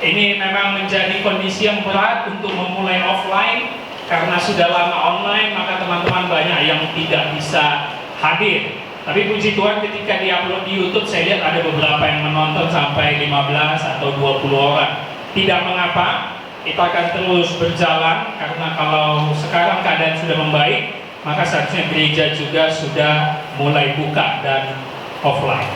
Ini memang menjadi kondisi yang berat untuk memulai offline karena sudah lama online, maka teman-teman banyak yang tidak bisa hadir. Tapi puji Tuhan ketika diupload di YouTube, saya lihat ada beberapa yang menonton sampai 15 atau 20 orang. Tidak mengapa, kita akan terus berjalan karena kalau sekarang keadaan sudah membaik, maka seharusnya gereja juga sudah mulai buka dan offline.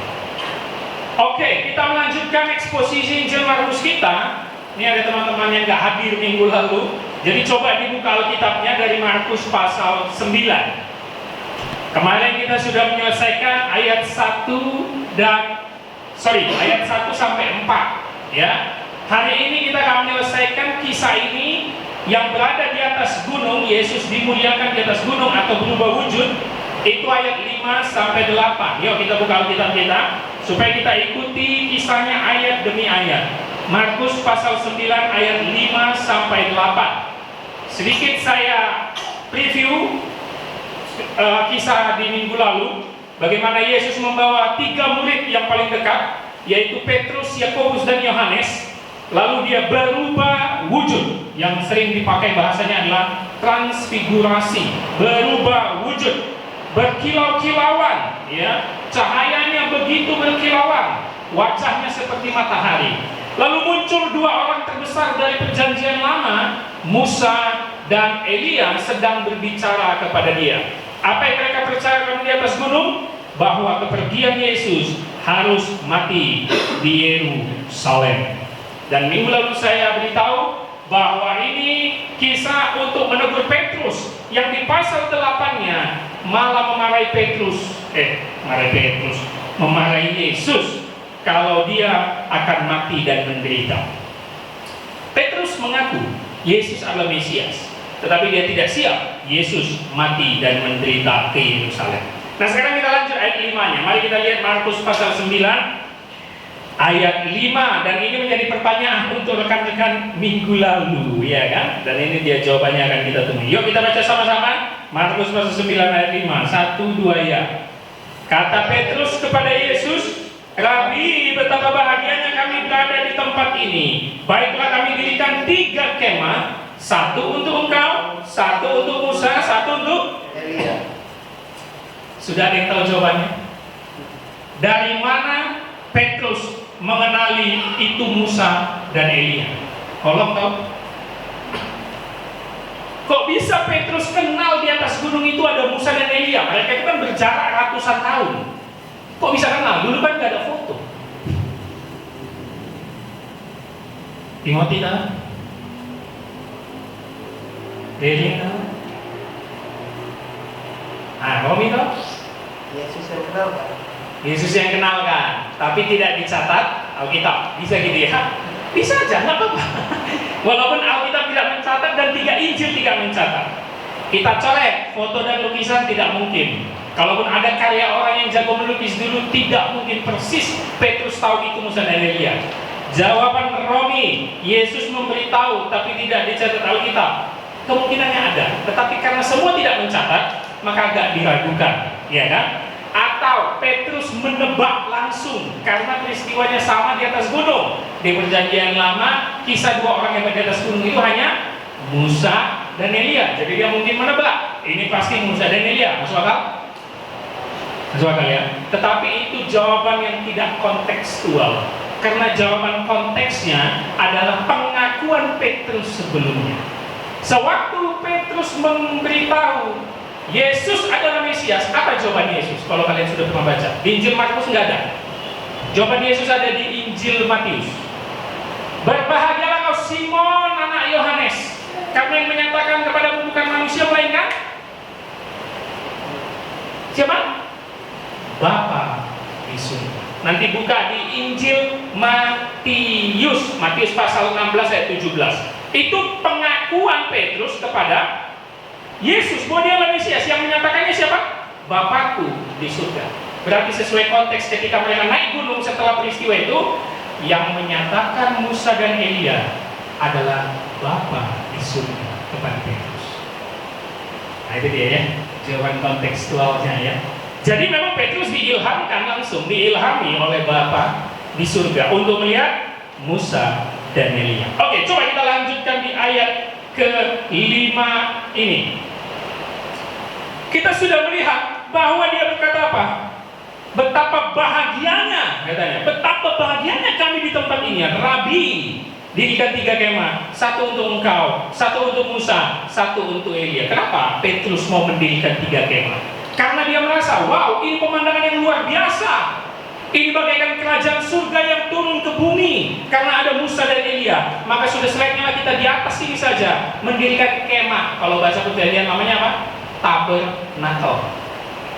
Oke, kita melanjutkan eksposisi Injil Markus kita. Ini ada teman-teman yang nggak hadir minggu lalu. Jadi coba dibuka Alkitabnya dari Markus pasal 9. Kemarin kita sudah menyelesaikan ayat 1 ayat 1 sampai 4 ya. Hari ini kita akan menyelesaikan kisah ini yang berada di atas gunung. Yesus dimuliakan di atas gunung atau berubah wujud. Itu ayat 5 sampai 8. Yuk kita buka Alkitab kita supaya kita ikuti kisahnya ayat demi ayat. Markus pasal 9 ayat 5 sampai 8. Sedikit saya preview kisah di minggu lalu, bagaimana Yesus membawa 3 murid yang paling dekat, yaitu Petrus, Yakobus, dan Yohanes. Lalu dia berubah wujud, yang sering dipakai bahasanya adalah transfigurasi, berubah wujud, berkilau-kilauan, ya, cahayanya begitu berkilauan, wajahnya seperti matahari. Lalu muncul 2 orang terbesar dari perjanjian lama, Musa dan Elia, sedang berbicara kepada dia. Apa yang mereka percarakan di atas gunung? Bahwa kepergian Yesus harus mati di Yerusalem. Dan minggu lalu saya beritahu bahwa ini kisah untuk menegur Petrus, yang di pasal 8-nya malah memarahi Yesus kalau dia akan mati dan menderita. Petrus mengaku Yesus adalah Mesias, tetapi dia tidak siap Yesus mati dan menderita ke Yerusalem. Nah, sekarang kita lanjut ayat 5-nya. Mari kita lihat Markus pasal 9 ayat 5, dan ini menjadi pertanyaan untuk rekan-rekan minggu lalu, ya kan? Dan ini dia jawabannya akan kita temui. Yuk kita baca sama-sama Markus pasal 9 ayat 5. 1, 2 ya. Kata Petrus kepada Yesus, "Rabi, betapa bahagianya kami berada di tempat ini. Baiklah kami dirikan 3 kemah, 1 untuk engkau, 1 untuk Musa, 1 untuk Elia." Sudah ada yang tahu jawabannya? Dari mana Petrus mengenali itu Musa dan Elia? Tolong tahu. Kok bisa Petrus kenal di atas gunung itu ada Musa dan Elia? Mereka itu kan berjarak ratusan tahun. Kok bisa kenal? Dulu kan gak ada foto. Timothy tahu? Elia tahu? Romi tahu? Yesus yang kenal kan? Yesus yang kenal kan, tapi tidak dicatat Alkitab. Bisa gitu ya? Bisa aja, nggak apa-apa. Walaupun Alkitab tidak mencatat dan 3 Injil tidak mencatat. Kita coret foto dan lukisan tidak mungkin. Kalaupun ada karya orang yang jago melukis dulu, tidak mungkin persis Petrus tahu itu Musa dan Elia. Jawaban Romi, Yesus memberitahu tapi tidak dicatat Alkitab. Kemungkinannya ada, tetapi karena semua tidak mencatat, maka agak diragukan, ya kan? Atau Petrus menebak langsung karena peristiwanya sama di atas gunung. Di perjanjian lama, kisah 2 orang yang di atas gunung itu hanya Musa dan Elia. Jadi dia mungkin menebak, ini pasti Musa dan Elia. Masuk akal? Masuk akal ya? Tetapi itu jawaban yang tidak kontekstual, karena jawaban konteksnya adalah pengakuan Petrus sebelumnya. Sewaktu Petrus memberitahu Yesus adalah Mesias, apa jawaban Yesus? Kalau kalian sudah pernah baca di Injil Markus nggak ada. Jawaban Yesus ada di Injil Matius. "Berbahagialah kau Simon anak Yohanes, karena yang menyatakan kepadamu bukan manusia melainkan siapa? Bapa di surga." Nanti buka di Injil Matius, Matius pasal 16 ayat 17. Itu pengakuan Petrus kepada Yesus bahwa dia adalah Mesias. Yang menyatakannya siapa? Bapakku di surga. Berarti sesuai konteks ketika mereka naik gunung setelah peristiwa itu, yang menyatakan Musa dan Elia adalah Bapa di surga kepada Petrus. Nah itu dia ya, jawaban kontekstualnya ya. Jadi memang Petrus diilhamkan langsung, diilhami oleh Bapa di surga untuk melihat Musa dan Elia. Oke, coba kita lanjutkan di ayat ke-5 ini. Kita sudah melihat bahwa dia berkata apa? Betapa bahagianya, katanya. Betapa bahagianya kami di tempat ini. Rabi, dirikan 3 kemah, 1 untuk engkau, 1 untuk Musa, 1 untuk Elia. Kenapa Petrus mau mendirikan 3 kemah? Karena dia merasa, wow, ini pemandangan yang luar biasa. Ini bagaikan kerajaan surga yang turun ke bumi. Karena ada Musa dan Elia, maka sudah selainnya kita di atas ini saja mendirikan kemah. Kalau bahasa Perjanjian namanya apa? Tabernakel.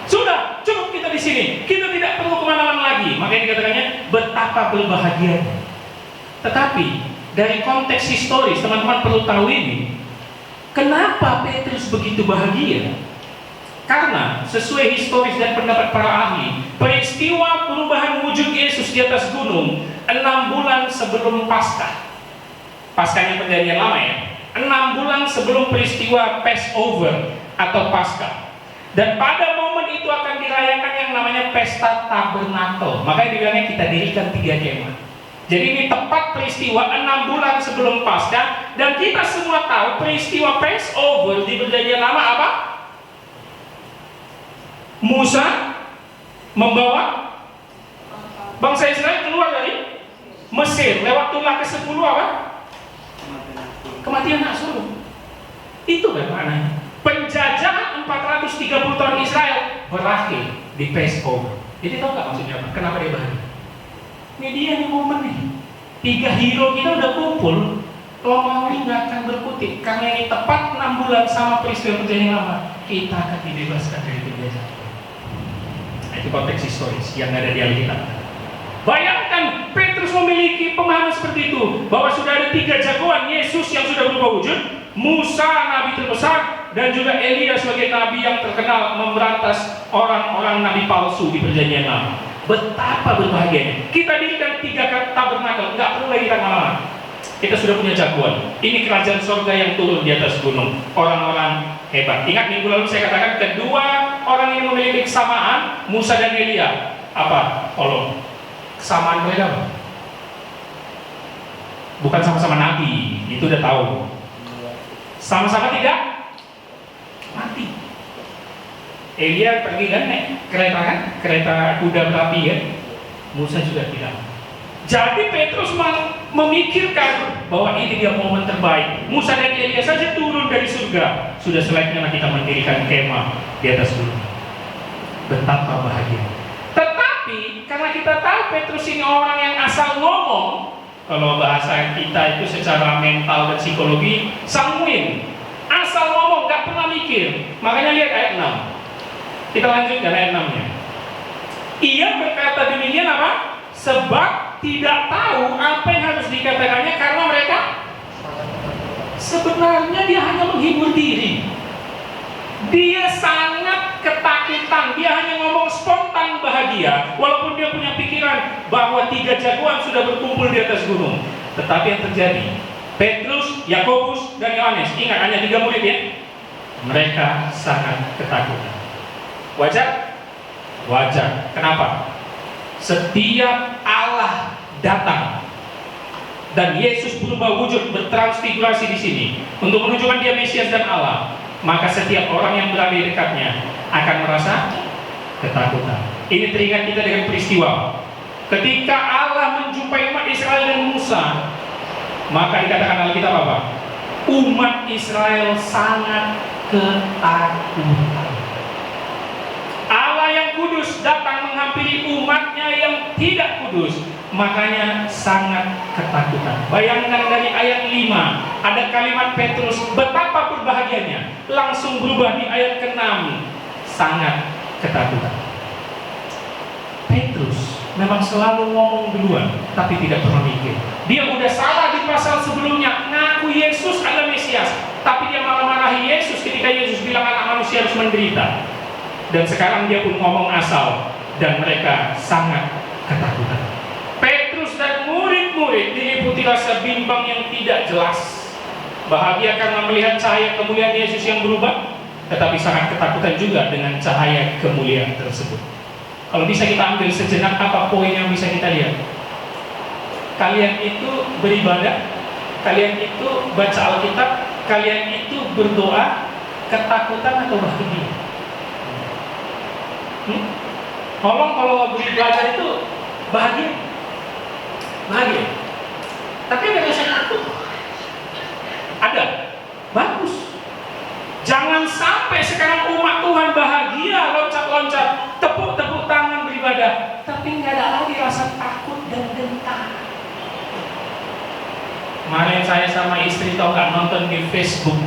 Sudah, cukup kita di sini. Kita tidak perlu kemana-mana lagi. Makanya dikatakannya betapa berbahagianya. Tetapi dari konteks historis, teman-teman perlu tahu ini. Kenapa Petrus begitu bahagia? Karena sesuai historis dan pendapat para ahli, peristiwa perubahan wujud Yesus di atas gunung 6 bulan sebelum Paskah. Paskahnya Perjanjian Lama ya. 6 bulan sebelum peristiwa Passover atau Paskah. Dan pada momen itu akan dirayakan yang namanya Pesta Tabernakel. Makanya dibilangnya kita dirikan 3 kemah. Jadi ini tepat peristiwa 6 bulan sebelum Paskah. Dan kita semua tahu peristiwa Passover di Perjanjian Lama apa? Musa membawa bangsa Israel keluar dari Mesir lewat tulah ke-10 apa? Kematian Asyur. Itu kan maknanya. Penjajahan 430 tahun Israel berakhir di Passover. Jadi tahu nggak maksudnya apa? Kenapa dia bahagia? Ini dia nih momen nih. 3 hero kita udah kumpul. Romawi nggak akan berkutik karena ini tepat 6 bulan sama peristiwa Perjanjian Lama. Kita akan dibebaskan dari penjajahan. Itu konteks historis yang ada di Alkitab. Bayangkan Petrus memiliki pemahaman seperti itu, bahwa sudah ada 3 jagoan, Yesus yang sudah berubah wujud, Musa nabi terbesar, dan juga Elia sebagai nabi yang terkenal memberantas orang-orang nabi palsu di Perjanjian Lama. Betapa berbahagianya. Kita dirikan 3 tabernakel, nggak perlu lagi lama-lama. Kita sudah punya jagoan. Ini kerajaan surga yang turun di atas gunung. Orang-orang hebat. Ingat minggu lalu saya katakan kedua orang yang memiliki kesamaan, Musa dan Elia. Apa? Tolong. Kesamaan mereka apa? Bukan sama-sama nabi, itu udah tahu. Sama-sama tidak mati. Elia pergi kan naik kereta kan? Kereta kuda berapi kan? Musa juga tidak. Jadi Petrus memikirkan bahwa ini dia momen terbaik. Musa dan Elia saja turun dari surga. Sudah selainnya kita mendirikan kemah di atas gunung. Betapa bahagia. Tetapi karena kita tahu Petrus ini orang yang asal ngomong, kalau bahasa kita itu secara mental dan psikologi sanguin, asal ngomong, gak pernah mikir. Makanya lihat ayat 6. Kita lanjutkan ayat 6-nya. Ia berkata demikian apa? Sebab tidak tahu apa yang harus dikatakannya karena mereka sebenarnya dia hanya menghibur diri. Dia sangat ketakutan. Dia hanya ngomong spontan bahagia, walaupun dia punya pikiran bahwa 3 jagoan sudah berkumpul di atas gunung. Tetapi yang terjadi, Petrus, Yakobus, dan Yohanes, ingat hanya 3 murid ya, mereka sangat ketakutan. Wajar? Wajar. Kenapa? Setiap Allah datang dan Yesus berubah wujud, bertransfigurasi di sini untuk menunjukkan dia Mesias dan Allah, maka setiap orang yang berada di dekatnya akan merasa ketakutan. Ini teringat kita dengan peristiwa ketika Allah menjumpai umat Israel dan Musa, maka dikatakan Alkitab apa? Umat Israel sangat ketakutan. Allah yang kudus datang menghampiri umatnya yang tidak kudus, makanya sangat ketakutan. Bayangkan dari ayat 5 ada kalimat Petrus, betapa berbahagianya, langsung berubah di ayat ke-6, sangat ketakutan. Petrus memang selalu ngomong duluan, tapi tidak pernah mikir. Dia udah salah di pasal sebelumnya, ngaku Yesus adalah Mesias, tapi dia malah marahi Yesus ketika Yesus bilang anak manusia harus menderita. Dan sekarang dia pun ngomong asal, dan mereka sangat ketakutan. Petrus dan murid-murid diliputi rasa bimbang yang tidak jelas. Bahagia karena melihat cahaya kemuliaan Yesus yang berubah, tetapi sangat ketakutan juga dengan cahaya kemuliaan tersebut. Kalau bisa kita ambil sejenak, apa poin yang bisa kita lihat? kalian itu beribadah, kalian itu baca Alkitab, kalian itu berdoa, ketakutan atau bahagia? Tolong kalau beribadah itu bahagia, bahagia. Tapi ada rasa takut. Ada, bagus. Jangan sampai sekarang umat Tuhan bahagia, loncat-loncat, tepuk-tepuk tangan beribadah, tapi nggak ada lagi rasa takut dan gentar. Kemarin saya sama istri tahu nggak nonton di Facebook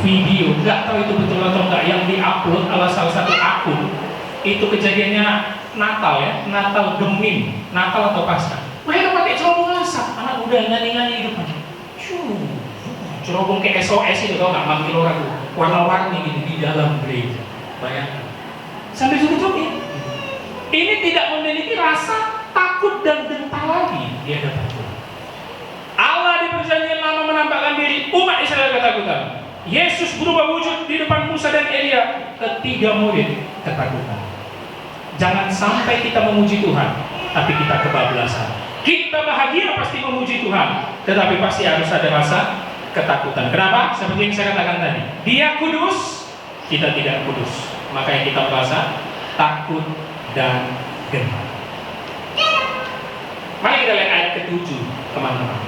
video, nggak tahu itu betul atau nggak, yang diupload oleh salah satu akun. Itu kejadiannya Natal ya, Natal Gemim, Natal atau Paskah. Mereka pakai cerobong asap, anak muda nyanyi-nyanyi di depan. Cerobong kayak SOS itu, tau nggak, manggil orang warna-warni gitu di dalam gereja. Bayangkan, sampai joget-joget. Ini tidak memiliki rasa takut dan gentar lagi di hadapan Tuhan. Allah di perjanjian lama menampakkan diri, umat Israel ketakutan. Yesus berubah wujud di depan Musa dan Elia, ketiga murid ketakutan. Jangan sampai kita memuji Tuhan, tapi kita kebablasan. Kita bahagia pasti memuji Tuhan, tetapi pasti harus ada rasa ketakutan. Kenapa? Seperti yang saya katakan tadi, Dia kudus, kita tidak kudus. Makanya kita merasa takut dan gentar. Mari kita lihat ayat ke-7, teman-teman.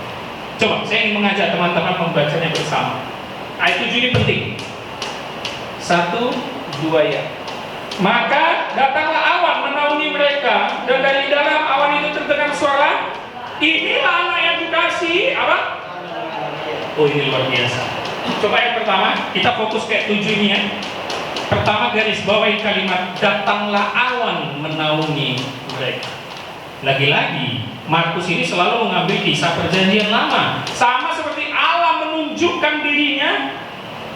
Coba, saya ingin mengajak teman-teman membacanya bersama. Ayat 7 ini penting. 1, 2 ya. Maka datanglah awan menaungi mereka, dan dari dalam awan itu terdengar suara, inilah anak yang kukasihi. Apa? Oh, ini luar biasa. Coba yang pertama, kita fokus kayak 7 ini ya. Pertama, garis bawahi kalimat datanglah awan menaungi mereka. Lagi-lagi, Markus ini selalu mengambil kisah perjanjian lama. Sama seperti Allah menunjukkan dirinya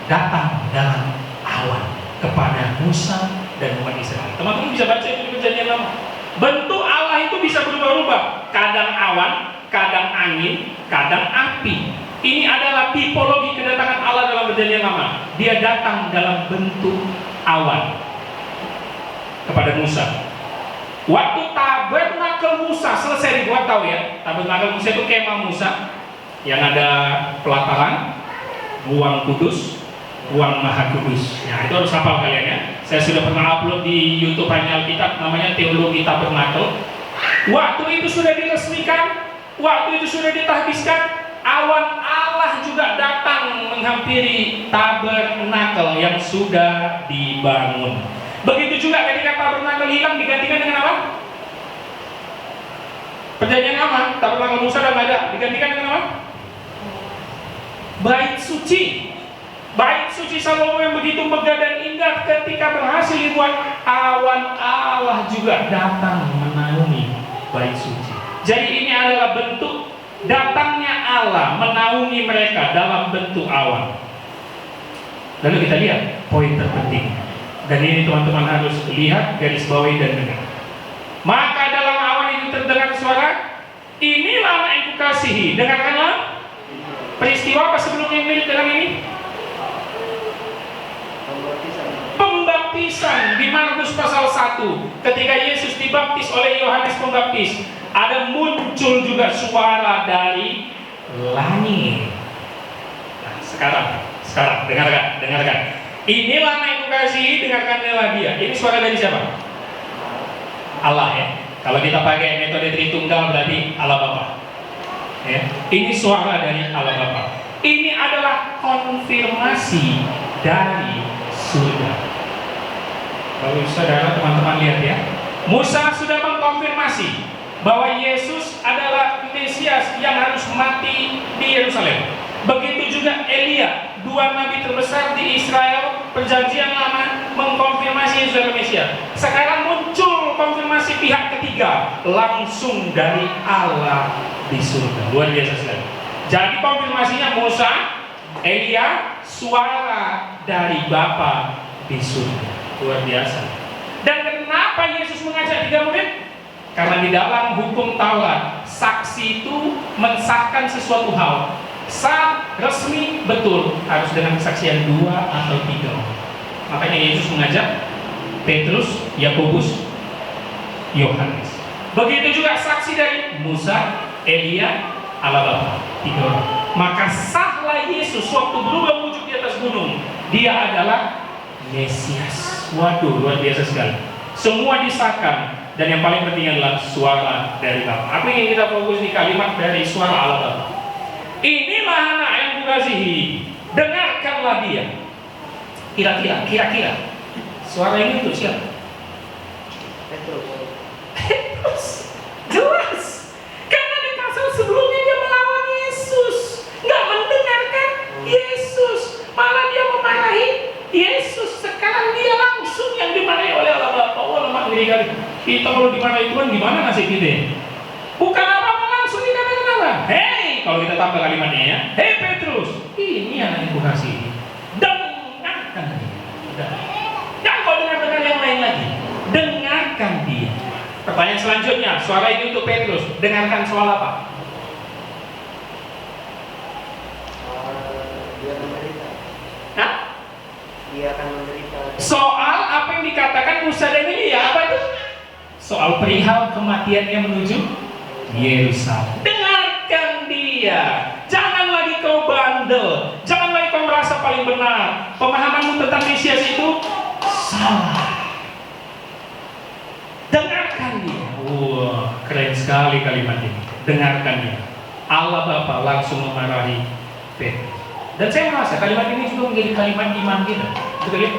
datang dalam awan kepada Musa dan umat Israel. Teman-teman bisa baca itu di perjanjian lama. Bentuk Allah itu bisa berubah-ubah. Kadang awan, kadang angin, kadang api. Ini adalah tipologi kedatangan Allah dalam perjanjian lama. Dia datang dalam bentuk awan kepada Musa. Waktu tabernakel Musa selesai dibuat, tahu ya, tabernakel Musa itu kemah Musa yang ada pelataran, ruang kudus, ruang maha kudus. Nah, itu harus hafal kalian ya. Saya sudah pernah upload di YouTube Hanya Alkitab, namanya Teologi Tabernakel. Waktu itu sudah diresmikan, waktu itu sudah ditahbiskan, awan Allah juga datang menghampiri tabernakel yang sudah dibangun. Begitu juga ketika tabernakel hilang, digantikan dengan apa? Perjanjian lama, tabernakel Musa dan ada, digantikan dengan apa? Bait suci. Bait suci Salomo yang begitu megah dan indah, ketika berhasil dibuat, awan Allah juga datang menaungi bait suci. Jadi ini adalah bentuk datangnya Allah menaungi mereka dalam bentuk awan. Lalu kita lihat poin terpenting. Dan ini teman-teman harus lihat, garis bawahi dan dengar. Maka dalam awan itu terdengar suara, inilah anak yang kukasihi. Dengarkanlah. Peristiwa apa sebelumnya yang mirip dengan ini? Pembaptisan di Markus pasal 1. Ketika Yesus dibaptis oleh Yohanes Pembaptis, ada muncul juga suara dari langit. Nah, sekarang dengarkan. Inilah anak yang kukasihi, dengarkanlah dia. Ini suara dari siapa? Allah ya. Kalau kita pakai metode Tritunggal berarti Allah Bapa. Ya. Ini suara dari Allah Bapa. Ini adalah konfirmasi dari surga. Bapak saudara, teman-teman lihat ya. Musa sudah mengkonfirmasi bahwa Yesus adalah Mesias yang harus mati di Yerusalem. Begitu juga Elia, dua nabi terbesar di Israel perjanjian lama, mengkonfirmasi Yesus adalah Mesias. Sekarang muncul konfirmasi pihak ketiga langsung dari Allah di surga. Luar biasa sekali. Jadi konfirmasinya Musa, Elia, suara dari Bapa di surga. Luar biasa. Dan kenapa Yesus mengajak 3 murid? Karena di dalam hukum Taurat, saksi itu mensahkan sesuatu hal. Sah, resmi, betul, harus dengan kesaksian 2 atau 3. Makanya Yesus mengajak Petrus, Yakobus, Yohanes. Begitu juga saksi dari Musa, Elia, Allah Bapa. 3 orang. Maka sahlah Yesus waktu berubah wujud di atas gunung. Dia adalah Mesias. Waduh, luar biasa sekali. Semua disahkan. Dan yang paling penting adalah suara dari Bapa. Aku ingin kita fokus di kalimat dari suara Allah Bapa. Inilah anak yang kukasihi, dengarkanlah dia. Kira-kira suara ini untuk siapa? Petrus. Jelas. Karena di pasal sebelumnya dia melawan Yesus, nggak mendengarkan Yesus, malah dia memarahi Yesus. Sekarang dia langsung yang dimarahi oleh Allah Bapa. Oh, lemak diri kali. Kita kalau dimarahi Tuhan gimana nasib kita? Bukan apa-apa, langsung dikatakan apa? Hei, kalau kita tambah kalimatnya ya, hei Petrus, ini anak yang kukasihi, dengarkan dia. Jangan kau dengar yang lain lagi, dengarkan dia. Pertanyaan selanjutnya, suara ini untuk Petrus, dengarkan soal apa? Dia menderita. Hah? Dia akan menderita. Soal apa yang dikatakan Musa dan Elia, apa itu? Soal perihal kematiannya menuju Yerusalem. Dengarkan dia. Jangan lagi kau bandel. Jangan lagi kau merasa paling benar. Pemahamanmu tentang Mesias itu salah. Dengarkan dia. Wah, keren sekali kalimat ini. Dengarkan dia. Allah Bapa langsung memarahi Petrus. Dan saya merasa kalimat ini juga menjadi kalimat iman kita. Betul ya?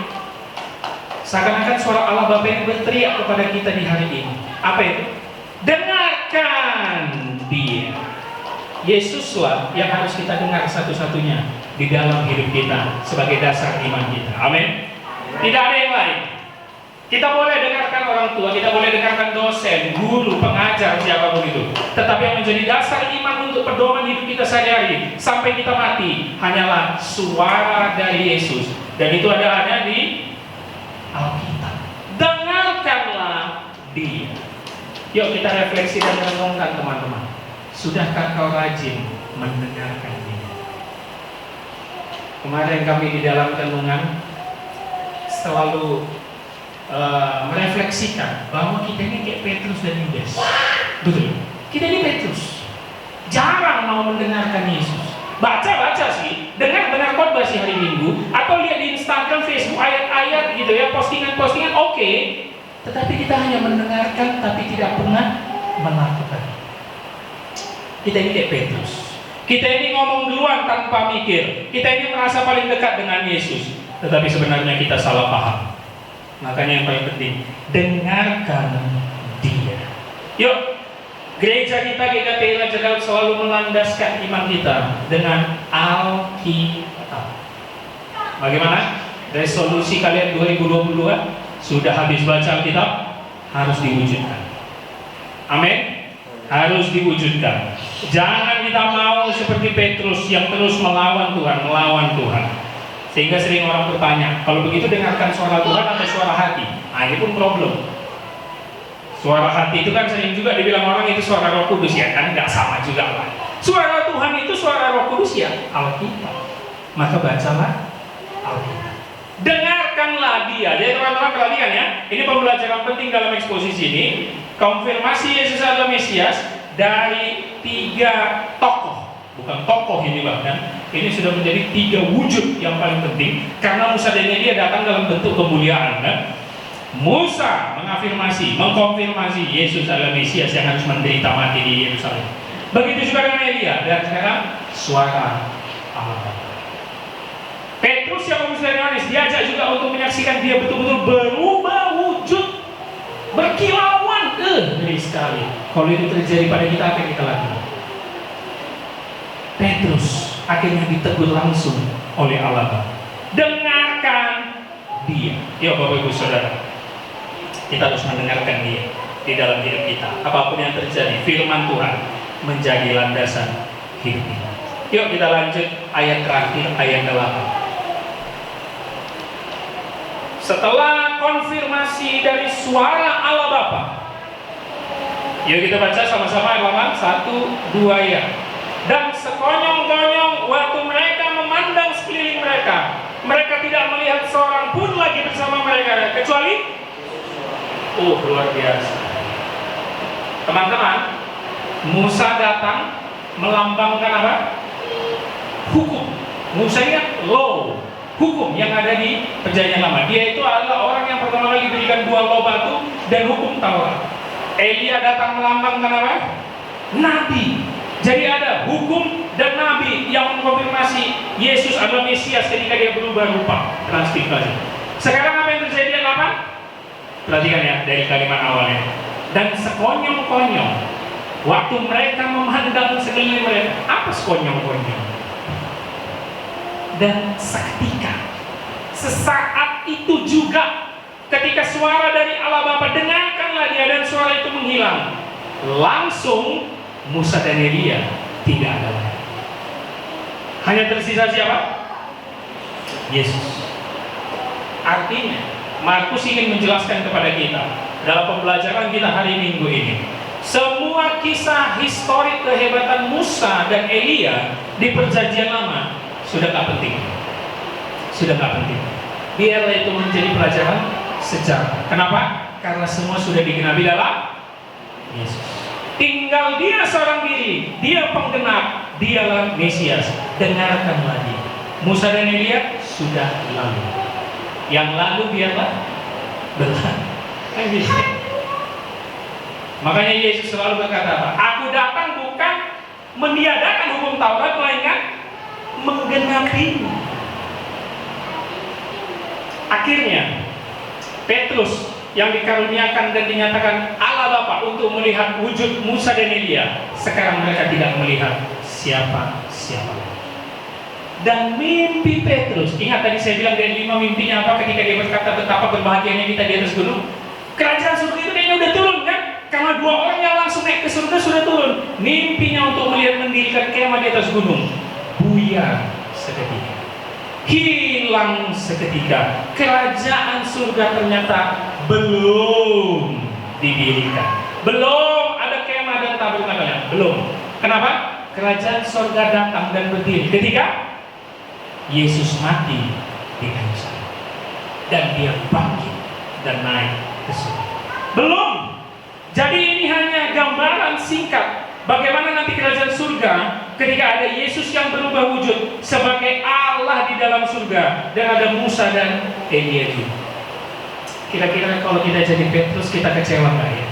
Seakan-akan suara Allah Bapa yang berteriak kepada kita di hari ini. Apa itu? Dengarkan dia. Yesuslah yang harus kita dengar satu-satunya di dalam hidup kita sebagai dasar iman kita. Amin. Tidak ada yang lain. Kita boleh dengarkan orang tua, kita boleh dengarkan dosen, guru, pengajar, siapapun itu. Tetapi yang menjadi dasar iman untuk pedoman hidup kita sehari-hari sampai kita mati hanyalah suara dari Yesus. Dan itu ada di Alkitab. Dengarkanlah dia. Yuk kita refleksi dan renungkan teman-teman. Sudahkah kau rajin mendengarkan dia? Kemarin kami di dalam renungan selalu merefleksikan bahwa kita ini kayak Petrus dan Yudas. Betul. Kita ini Petrus. Jarang mau mendengarkan Yesus. Baca sih, dengar khotbah sih hari Minggu, atau lihat di Instagram, Facebook ayat-ayat gitu ya, postingan-postingan oke. Tetapi kita hanya mendengarkan tapi tidak pernah melakukan. Kita ini kayak Petrus. Kita ini ngomong duluan tanpa mikir. Kita ini merasa paling dekat dengan Yesus, tetapi sebenarnya kita salah paham. Makanya yang paling penting, dengarkan dia. Yuk, gereja kita GKPI Raja Daud selalu melandaskan iman kita dengan Alkitab. Bagaimana? Resolusi kalian 2022 sudah habis baca Alkitab, harus diwujudkan. Amin. Harus diwujudkan. Jangan kita mau seperti Petrus yang terus melawan Tuhan. Sehingga sering orang bertanya, kalau begitu dengarkan suara Tuhan atau suara hati? Nah, ini pun problem. Suara hati itu kan sering juga dibilang orang itu suara Roh Kudus, ya kan? Nggak sama juga lah. Suara Tuhan itu suara Roh Kudus, ya Alkitab. Maka bacalah Alkitab. Dengarkanlah dia. Jadi teman-teman perhatikan ya. Ini pembelajaran penting dalam eksposisi ini. Konfirmasi Yesus adalah Mesias dari 3 tokoh. Bukan tokoh ini bahkan. Ini sudah menjadi 3 wujud yang paling penting. Karena Musa dan Elia datang dalam bentuk kemuliaan kan? Musa mengafirmasi, mengkonfirmasi Yesus adalah Mesias yang harus menderita mati di Yerusalem. Begitu juga dengan Elia. Dan sekarang suara Allah. Petrus yang Yohanes diajak juga untuk menyaksikan dia betul-betul berubah wujud, berkilauan. Ngeri sekali. Kalau itu terjadi pada kita, apa yang kita lakukan? Petrus akhirnya ditegur langsung oleh Allah. Dengarkan dia. Ya Bapak Ibu Saudara, kita harus mendengarkan dia di dalam hidup kita. Apapun yang terjadi, firman Tuhan menjadi landasan hidup kita. Yuk kita lanjut ayat terakhir, ayat 8. Setelah konfirmasi dari suara Allah Bapa, yuk kita baca sama-sama ayat 8, 1, 2 ya. Dan sekonyong-konyong waktu mereka memandang sekeliling mereka, mereka tidak melihat seorang pun lagi bersama mereka kecuali luar biasa. Teman-teman, Musa datang melambangkan apa? Hukum. Musa ingat law, hukum yang ada di Perjanjian Lama. Dia itu adalah orang yang pertama kali diberikan 2 loh batu dan hukum Taurat. Elia datang melambangkan apa? Nabi. Jadi ada hukum dan nabi yang mengkonfirmasi Yesus adalah Mesias ketika dia berubah rupa. Transfigurasi. Sekarang apa yang terjadi adalah? Perhatikan ya dari kalimat awalnya. Dan sekonyong-konyong waktu mereka memandang sekeliling mereka, apa sekonyong-konyong? Dan seketika, sesaat itu juga, ketika suara dari Allah Bapa, dengarkanlah dia, dan suara itu menghilang. Langsung Musa dan Elia tidak ada lagi. Hanya tersisa siapa? Yesus. Artinya, Markus ingin menjelaskan kepada kita dalam pembelajaran kita hari Minggu ini, semua kisah historik kehebatan Musa dan Elia di Perjanjian Lama sudah tak penting. Sudah tak penting. Biarlah itu menjadi pelajaran sejarah. Kenapa? Karena semua sudah digenapi dalam Yesus. Tinggal dia seorang diri, dia penggenap, dialah Mesias. Dengarkanlah dia. Musa dan Elia sudah lalu. Yang lalu biarlah berlalu. Kan gitu. Makanya Yesus selalu berkata apa? Aku datang bukan meniadakan hukum Taurat, melainkan menggenapinya. Akhirnya Petrus yang dikaruniakan dan dinyatakan Allah Bapa untuk melihat wujud Musa dan Elia, sekarang mereka tidak melihat siapa-siapa. Dan mimpi Petrus, ingat tadi saya bilang dari 5 mimpinya apa ketika dia berkata betapa berbahagianya kita di atas gunung. Kerajaan surga itu kayaknya udah turun kan? Karena 2 orang yang langsung naik ke surga sudah turun. Mimpinya untuk melihat mendirikan kemah di atas gunung buyar seketika, hilang seketika. Kerajaan surga ternyata belum didirikan, belum ada kemah dan tabernaknya, belum. Kenapa? Kerajaan surga datang dan berdiri ketika Yesus mati di kayu salib dan dia bangkit dan naik ke surga. Belum. Jadi ini hanya gambaran singkat bagaimana nanti kerajaan surga ketika ada Yesus yang berubah wujud sebagai Allah di dalam surga dan ada Musa dan Elia juga. Kira-kira kalau kita jadi Petrus, kita kecewa nggak ya?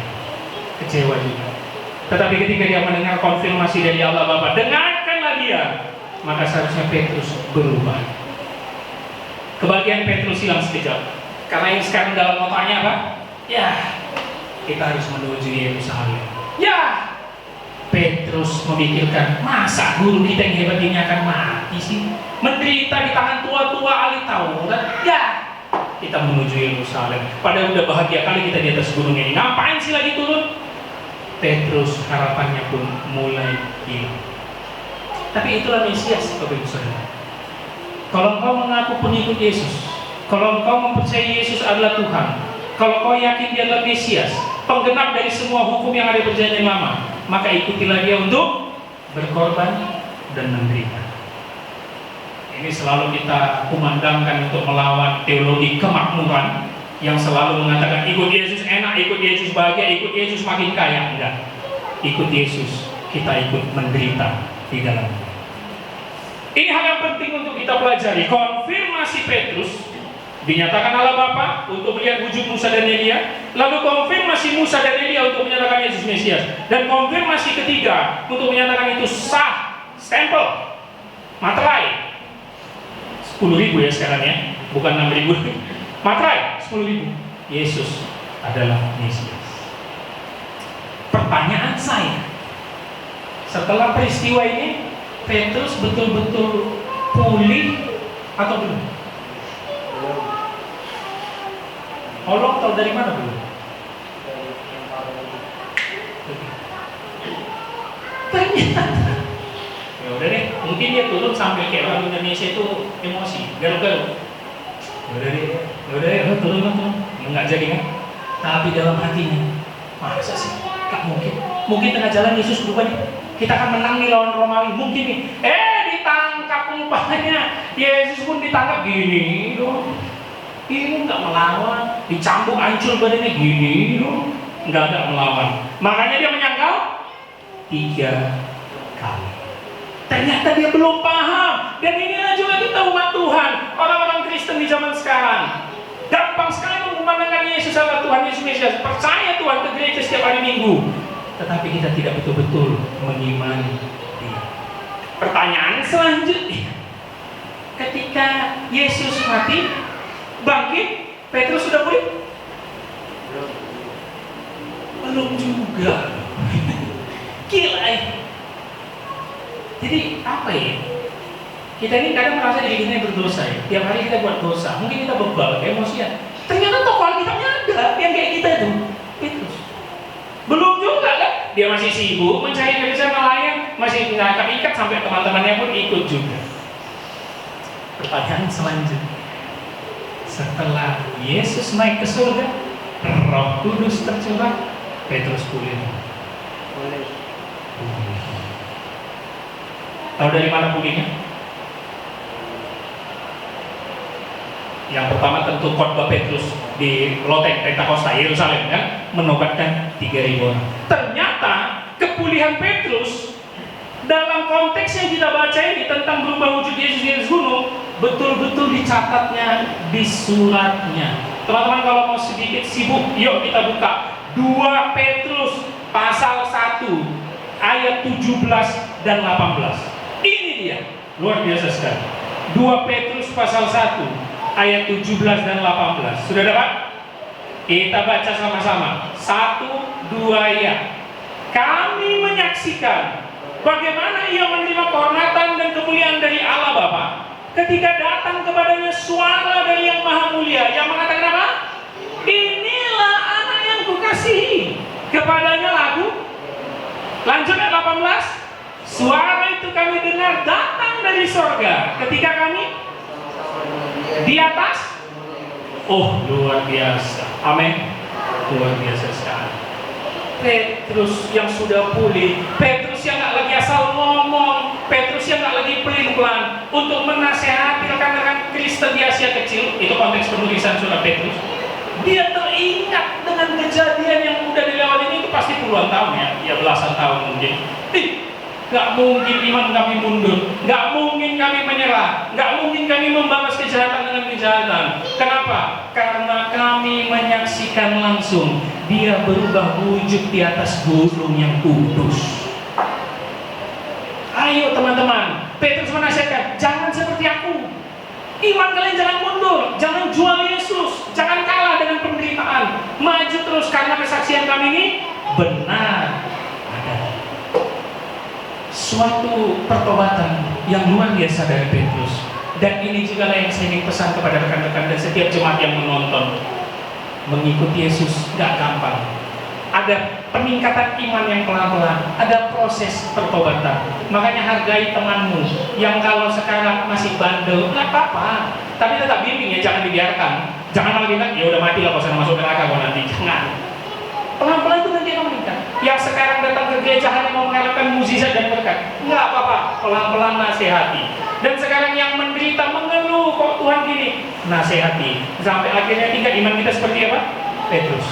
Kecewa juga. Tetapi ketika dia mendengar konfirmasi dari Allah Bapa, dengarkanlah dia, maka seharusnya Petrus berubah. Kebahagiaan Petrus hilang sekejap, karena yang sekarang dalam otaknya apa? Ya, kita harus menuju Yerusalem. Ya, Petrus memikirkan, masa guru kita yang hebat ini akan mati sih? Menderita di tangan tua-tua ahli Taurat? Ya, kita menuju Yerusalem. Padahal udah bahagia kali kita di atas gunung ini. Ngapain sih lagi turun? Petrus harapannya pun mulai hilang. Tapi itulah Mesias, Bapak Ibu Saudara. Kalau engkau mengaku pengikut Yesus, kalau engkau mempercayai Yesus adalah Tuhan, kalau kau yakin dia adalah Mesias, penggenap dari semua hukum yang ada di Perjanjian Lama, maka ikutilah dia untuk berkorban dan menderita. Ini selalu kita kumandangkan untuk melawan teologi kemakmuran yang selalu mengatakan ikut Yesus enak, ikut Yesus bahagia, ikut Yesus makin kaya. Enggak. Ikut Yesus, kita ikut menderita di dalamnya. Ini hal yang penting untuk kita pelajari. Konfirmasi Petrus dinyatakan Allah Bapa untuk melihat wujud Musa dan Elia, lalu konfirmasi Musa dan Elia untuk menyatakan Yesus Mesias, dan konfirmasi ketiga untuk menyatakan itu sah, stempel, materai. 10.000 ya sekarang ya, bukan 6.000. Materai 10.000. Yesus adalah Mesias. Pertanyaan saya, setelah peristiwa ini, Petrus betul-betul pulih atau belum? Tolong tahu dari mana belum? Ternyata ya udah deh, mungkin dia turun sambil kayak orang Indonesia itu emosi, garuk-garuk. Udah deh, turun. Enggak jadi kan? Tapi dalam hatinya, masa sih? Gak mungkin. Mungkin tengah jalan Yesus berubah nih. Kita akan menang nih lawan Romawi, mungkin nih. Ditangkap umpamanya. Yesus pun ditangkap gini dong. Ini nggak melawan, dicambuk hancur badannya gini dong. Nggak ada melawan. Makanya dia menyangkal 3 kali. Ternyata dia belum paham. Dan inilah juga kita umat Tuhan, orang-orang Kristen di zaman sekarang. Gampang sekali memandangkan Yesus adalah Tuhan Yesus Mesias, percaya Tuhan ke gereja setiap hari Minggu, tetapi kita tidak betul-betul mengimani Dia. Pertanyaan selanjutnya, ketika Yesus mati, bangkit, Petrus sudah pulih? Belum juga. Gila ya. Jadi apa ya? Kita ini kadang merasa diri kita berdosa ya. Tiap hari kita buat dosa. Mungkin kita bebal, emosian. Ternyata tokoh Alkitabnya ada yang kayak kita itu. Petrus. Belum juga kan? Dia masih sibuk mencari kerja nelayan, masih ikat sampai teman-temannya pun ikut juga. Pertanyaan selanjutnya. Setelah Yesus naik ke surga, Roh Kudus tercurah, Petrus pulih. Tahu dari mana pulihnya? Yang pertama tentu khotbah Petrus di loteng Pentakosta Yerusalem kan, menobatkan 3.000 orang. Ternyata kepulihan Petrus dalam konteks yang kita baca ini tentang berubah wujud Yesus di atas gunung, betul-betul dicatatnya di suratnya. Teman-teman kalau mau sedikit sibuk, yuk kita buka 2 Petrus pasal 1 ayat 17 dan 18. Ini dia, luar biasa sekali. 2 Petrus pasal 1 ayat 17 dan 18. Sudah dapat? Kita baca sama-sama. 1, 2 ya. Kami menyaksikan bagaimana ia menerima kehormatan dan kemuliaan dari Allah Bapa ketika datang kepadanya suara dari Yang Maha Mulia yang mengatakan apa? Inilah anak yang kukasihi, kepadanya lagu. Lanjut ayat 18. Suara itu kami dengar datang dari sorga ketika kami di atas. Oh, luar biasa. Amin. Luar biasa sekali. Petrus yang sudah pulih, Petrus yang gak lagi asal ngomong, Petrus yang gak lagi pelin-pelan untuk menasehati rekan-rekan Kristen di Asia Kecil. Itu konteks penulisan surat Petrus. Dia teringat dengan kejadian yang udah dilewati itu pasti puluhan tahun ya belasan tahun mungkin. Gak mungkin iman kami mundur, gak mungkin kami menyerah, gak mungkin kami membalas kejahatan dengan kejahatan. Kenapa? Karena kami menyaksikan langsung Dia berubah wujud di atas gunung yang kudus. Ayo teman-teman, Petrus menasihatkan, jangan seperti aku. Iman kalian jangan mundur, jangan jual Yesus, jangan kalah dengan penderitaan. Maju terus karena kesaksian kami ini benar. Suatu pertobatan yang luar biasa dari Petrus. Dan ini juga yang saya ingin pesan kepada rekan-rekan dan setiap jemaat yang menonton. Mengikuti Yesus gak gampang. Ada peningkatan iman yang pelan-pelan, ada proses pertobatan. Makanya hargai temanmu yang kalau sekarang masih bandel, gak apa-apa, tapi tetap bimbing ya, jangan dibiarkan. Jangan malah bilang, ya udah mati lah kalau saya masuk neraka kok nanti. Jangan. Pelan-pelan itu nanti akan meningkat. Yang sekarang datang ke gereja hanya mau mengharapkan mukjizat dan berkat, nggak apa-apa, pelan-pelan nasihati. Dan sekarang yang menderita mengeluh, kok Tuhan gini, nasihati. Sampai akhirnya tingkat iman kita seperti apa? Petrus.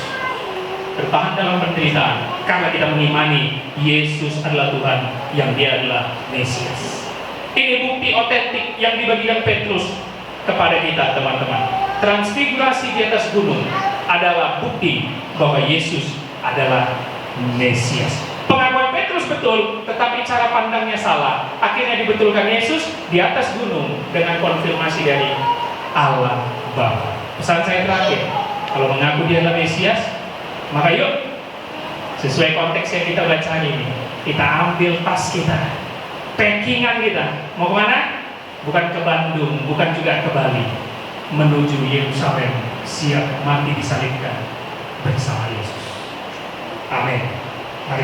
Bertahan dalam penderitaan karena kita mengimani Yesus adalah Tuhan, yang Dia adalah Mesias. Ini bukti otentik yang dibagikan Petrus kepada kita, teman-teman. Transfigurasi di atas gunung adalah bukti bahwa Yesus adalah Mesias. Pengakuan Petrus betul, tetapi cara pandangnya salah. Akhirnya dibetulkan Yesus di atas gunung dengan konfirmasi dari Allah Bapa. Pesan saya terakhir, kalau mengaku Dia adalah Mesias, maka yuk, sesuai konteks yang kita baca hari ini, kita ambil tas kita, packingan kita. Mau kemana? Bukan ke Bandung, bukan juga ke Bali, menuju Yerusalem, siap mati disalibkan bersama Yesus. Amin. Mari